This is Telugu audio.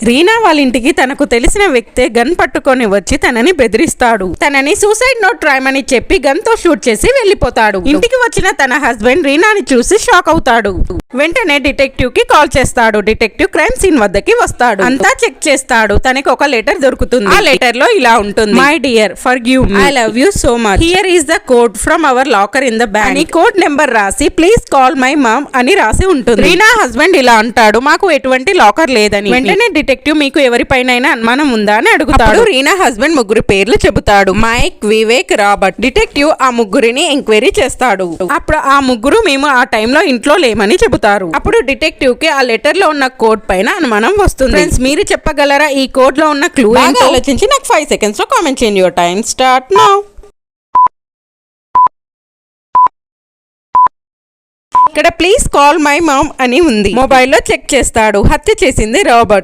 రీనా వాళ్ళ ఇంటికి తనకు తెలిసిన వ్యక్తే గన్ పట్టుకొని వచ్చి తనని బెదిరిస్తాడు. తనని సూసైడ్ నోట్ రాయమని చెప్పి గన్ తో షూట్ చేసి వెళ్లిపోతాడు. ఇంటికి వచ్చిన తన హస్బెండ్ రీనాని చూసి షాక్ అవుతాడు. వెంటనే డిటెక్టివ్ కి కాల్ చేస్తాడు. డిటెక్టివ్ క్రైమ్ సీన్ వద్దకి వస్తాడు. అంతా చెక్ చేస్తాడు. తనకి ఒక లెటర్ దొరుకుతుంది. ఆ లెటర్ లో ఇలా ఉంటుంది: my dear, forgive me, I love you so much, here is the code from our locker in the bank అని కోడ్ నెంబర్ రాసి ప్లీజ్ కాల్ మై మామ్ అని రాసి ఉంటుంది. రీనా హస్బెండ్ ఇలా అంటాడు: మాకు ఎటువంటి లాకర్ లేదని. వెంటనే డిటెక్టివ్ మీకు ఎవరిపైనైనా అనుమానం ఉందా అని అడుగుతాడు. రీనా హస్బెండ్ ముగ్గురు పేర్లు చెబుతాడు: మైక్, వివేక్, రాబర్ట్. డిటెక్టివ్ ఆ ముగ్గురిని ఎంక్వైరీ చేస్తాడు. అప్పుడు ఆ ముగ్గురు మేము ఆ టైంలో ఇంట్లో లేమని చెబుతారు. అప్పుడు డిటెక్టివ్ కి ఆ లెటర్ లో ఉన్న కోడ్ పైన అనుమానం వస్తుంది. ఫ్రెండ్స్, మీరు చెప్పగలరా ఈ కోడ్ లో ఉన్న క్లూ ఏంటో? ఆలోచించి నాకు 5 seconds లో కామెంట్ చేయండి. Your time start now. ఇక్కడ ప్లీజ్ కాల్ మై మామ్ అని ఉంది. మొబైల్లో చెక్ చేస్తాడు. హత్య చేసింది రాబర్ట్.